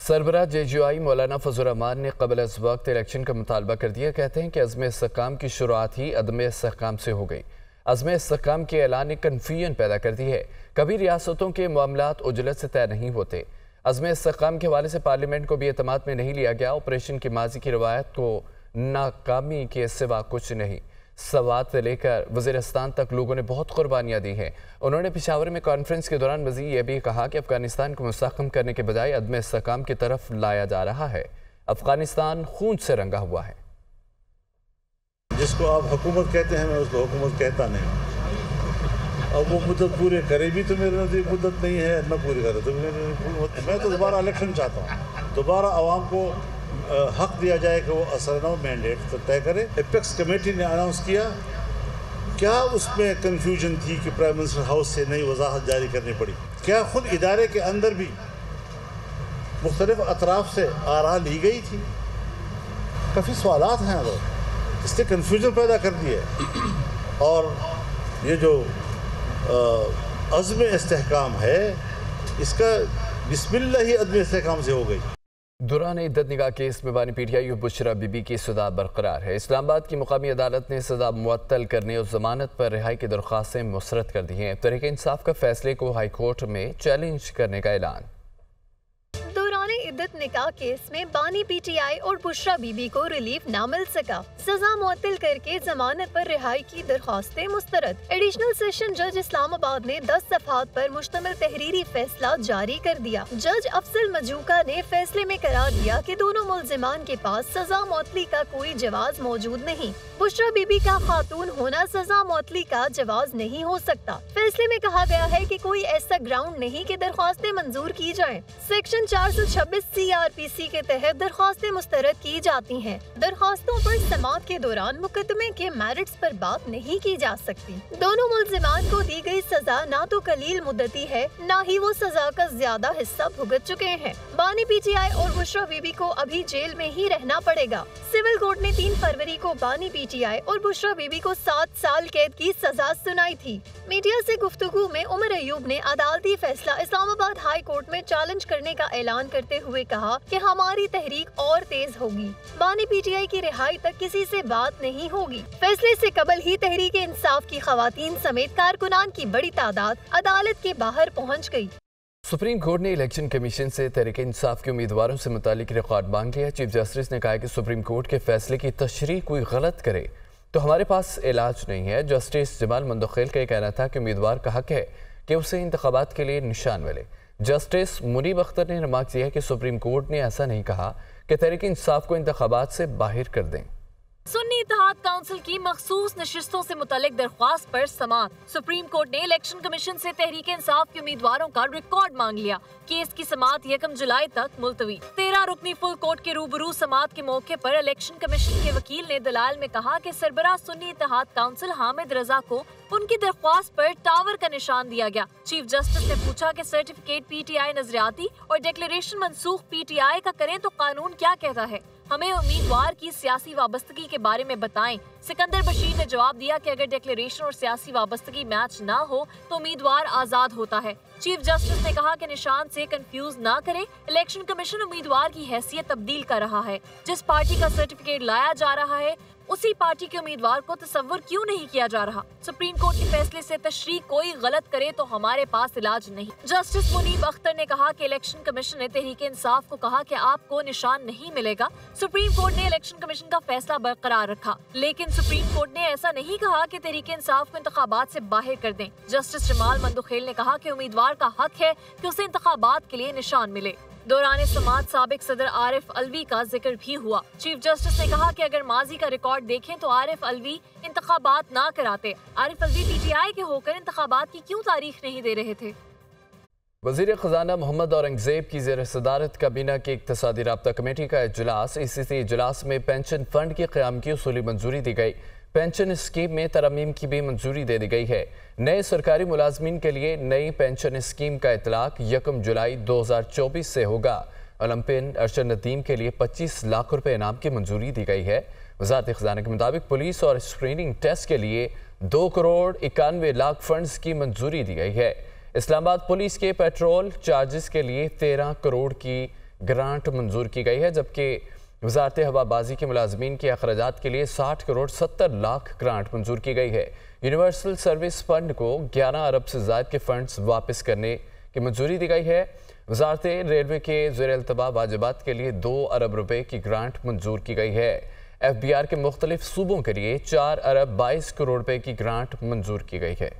सरबराह JGI मौलाना फजल रहमान ने कबल अज़ वक्त इलेक्शन का मुतालबा कर दिया। कहते हैं कि अज़्म इस्तेहकाम की शुरुआत ही अदम इस्तेहकाम से हो गई। अज़्म इस्तेहकाम के ऐलान ने कन्फ्यूजन पैदा कर दी है। कभी रियासतों के मामलात उजलत से तय नहीं होते। अज़्म इस्तेहकाम के हवाले से पार्लियामेंट को भी एतमाद में नहीं लिया गया। ऑपरेशन की माजी की रवायत को नाकामी के सिवा कुछ नहीं। सवात से लेकर वज़ीरिस्तान तक लोगों ने बहुत कुर्बानियाँ दी हैं। उन्होंने पेशावर में कॉन्फ्रेंस के दौरान मज़ीद ये भी कहा कि अफगानिस्तान को मुस्तहकम करने के बजाय अदम इस्तेहकाम की तरफ लाया जा रहा है। अफगानिस्तान खून से रंगा हुआ है। जिसको आप हुकूमत कहते हैं, मैं उसको हुकूमत कहता नहीं। अब वो मुद्दत पूरे करे भी तो मेरे नज़दीक मुद्दत नहीं है, न पूरी करे तो मैं तो दोबारा इलेक्शन चाहता हूँ। दोबारा आवाम को हक दिया जाए कि वो असरनौ मैंडेट तो तय करे। एपेक्स कमेटी ने अनाउंस किया, क्या उसमें कन्फ्यूजन थी कि प्राइम मिनिस्टर हाउस से नई वजाहत जारी करनी पड़ी? क्या खुद इदारे के अंदर भी मुख्तलिफ अतराफ से आरा ली गई थी? काफ़ी सवालात हैं, अगर इसने कन्फ्यूजन पैदा कर दी है। और ये जो अज़्म इस्तेहकाम है, इसका बिस्मिल्लाह ही अज़्म इस्तेहकाम से हो गई। दौरान इद्दत निगाह केस में बानी PTI बुशरा बीबी की सजा बरकरार है। इस्लामाबाद की मुकामी अदालत ने सजा मुअत्तल करने और जमानत पर रिहाई की दरख्वास्तें मुस्तरद कर दी हैं। तहरीक इंसाफ का फैसले को हाई कोर्ट में चैलेंज करने का ऐलान। इद्दत निकाह केस में बानी PTI और बुशरा बीबी को रिलीफ ना मिल सका। सजा मुअत्तल करके जमानत पर रिहाई की दरख्वास्तें मुस्तरद। एडिशनल सेशन जज इस्लामाबाद ने 10 सफ़हात पर मुश्तमिल तहरीरी फैसला जारी कर दिया। जज अफसल मजूका ने फैसले में करार दिया कि दोनों मुल्जिमान के पास सजा मुअत्तली का कोई जवाज मौजूद नहीं। बुशरा बीबी का खातून होना सजा मुअत्तली का जवाज नहीं हो सकता। फैसले में कहा गया है कि कोई ऐसा ग्राउंड नहीं कि दरख्वास्तें मंजूर की जाएं। सेक्शन 426 CRPC के तहत दरख्वास्तें मुस्तरद की जाती हैं। दरख्वास्तों पर समाअत के दौरान मुकदमे के मेरिट्स पर बात नहीं की जा सकती। दोनों मुल्जिमान को दी गई सजा ना तो कलील मुद्दती है, ना ही वो सजा का ज्यादा हिस्सा भुगत चुके हैं। बानी PTI और बुशरा बीबी को अभी जेल में ही रहना पड़ेगा। सिविल कोर्ट ने 3 फरवरी को बानी PTI और बुशरा बीबी को 7 साल कैद की सजा सुनाई थी। मीडिया से गुफ्तगू में उमर अयूब ने अदालती फैसला इस्लामाबाद हाई कोर्ट में चैलेंज करने का ऐलान करते हुए कहा कि हमारी तहरीक और तेज होगी। बानी PTI की रिहाई तक किसी से बात नहीं होगी। फैसले से कबल ही तहरीक इंसाफ की खवातीन समेत कारकुनान की बड़ी तादाद अदालत के बाहर पहुँच गयी। सुप्रीम कोर्ट ने इलेक्शन कमीशन से तहरीक इंसाफ के उम्मीदवारों से मुतालिक रिकॉर्ड मांग लिया। चीफ जस्टिस ने कहा कि सुप्रीम कोर्ट के फैसले की तशरीह कोई गलत करे तो हमारे पास इलाज नहीं है। जस्टिस जमाल मंदोखेल का कहना था कि उम्मीदवार का हक है कि उसे इंतखाबात के लिए निशान मिले। जस्टिस मुनीब अख्तर ने रिमार्क किया कि सुप्रीम कोर्ट ने ऐसा नहीं कहा कि तहरीक इंसाफ को इंतखाबात से बाहर कर दें। सुन्नी इत्तेहाद काउंसिल की मखसूस नशिस्तों से मुतालिक दरख्वास्त पर समाअत। सुप्रीम कोर्ट ने इलेक्शन कमीशन से तहरीक इंसाफ के उम्मीदवारों का रिकॉर्ड मांग लिया। केस की समाअत 1 जुलाई तक मुलतवी। 13 रुकनी फुल कोर्ट के रूबरू समाअत के मौके पर इलेक्शन कमीशन के वकील ने दलाल में कहा कि सरबराह सुन्नी इत्तेहाद काउंसिल हामिद रजा को उनकी दरख्वास्त पर टावर का निशान दिया गया। चीफ जस्टिस ने पूछा कि सर्टिफिकेट PTI नजरियाती और डिक्लेरेशन मनसूख PTI का करें तो कानून क्या कहता है? हमें उम्मीदवार की सियासी वाबस्तगी के बारे में बताएं। सिकंदर बशीर ने जवाब दिया कि अगर डिक्लेरेशन और सियासी वाबस्तगी मैच ना हो तो उम्मीदवार आजाद होता है। चीफ जस्टिस ने कहा कि निशान से कंफ्यूज ना करें। इलेक्शन कमीशन उम्मीदवार की हैसियत तब्दील कर रहा है। जिस पार्टी का सर्टिफिकेट लाया जा रहा है उसी पार्टी के उम्मीदवार को तस्वर क्यों नहीं किया जा रहा? सुप्रीम कोर्ट के फैसले से तशरीह कोई गलत करे तो हमारे पास इलाज नहीं। जस्टिस मुनीब अख्तर ने कहा कि इलेक्शन कमीशन ने तहरीक इंसाफ को कहा कि आपको निशान नहीं मिलेगा। सुप्रीम कोर्ट ने इलेक्शन कमीशन का फैसला बरकरार रखा, लेकिन सुप्रीम कोर्ट ने ऐसा नहीं कहा कि तहरीक इंसाफ को इंतखाबात से बाहर कर दें। जस्टिस जमाल मंदोखेल ने कहा कि उम्मीदवार का हक है कि उसे इंतखाबात के लिए निशान मिले। दौरान समाअत साबिक सदर आरिफ अलवी का जिक्र भी हुआ। चीफ जस्टिस ने कहा कि अगर माजी का रिकॉर्ड देखें तो आरिफ अलवी इंतखाबात ना कराते। आरिफ अलवी PTI के होकर इंतखाबात की क्यों तारीख नहीं दे रहे थे? वज़ीर ख़ज़ाना मोहम्मद औरंगज़ेब की ज़ेर सदारत काबीना की इक़्तिसादी राब्ता कमेटी का इजलास। इसी इजलास में पेंशन फंड के क़याम की उसूली मंजूरी दी गई। पेंशन स्कीम में तरमीम की भी मंजूरी दे दी गई है। नए सरकारी मुलाजमीन के लिए नई पेंशन स्कीम का इतलाक 1 जुलाई 2024 से होगा। ओलंपियन अरशद नदीम के लिए 25 लाख रुपए इनाम की मंजूरी दी गई है। वज़ारत ख़ज़ाना के मुताबिक पुलिस और स्क्रीनिंग टेस्ट के लिए 2 करोड़ 91 लाख फंड्स की मंजूरी दी गई है। इस्लामाबाद पुलिस के पेट्रोल चार्जेस के लिए 13 करोड़ की ग्रांट मंजूर की गई है, जबकि वजारत हवाबाजी के मुलाजमीन के अखराजात के लिए 60 करोड़ 70 लाख ग्रांट मंजूर की गई है। यूनिवर्सल सर्विस फंड को 11 अरब से ज़ायद के फंड्स वापस करने की मंजूरी दी गई है। वजारत रेलवे के ज़ेर-ए-इल्तबा वाजिबात के लिए 2 अरब रुपए की ग्रांट मंजूर की गई है। FBR के मुख्तलिफ सूबों के लिए 4 अरब 22 करोड़ रुपए की ग्रांट मंजूर की गई है।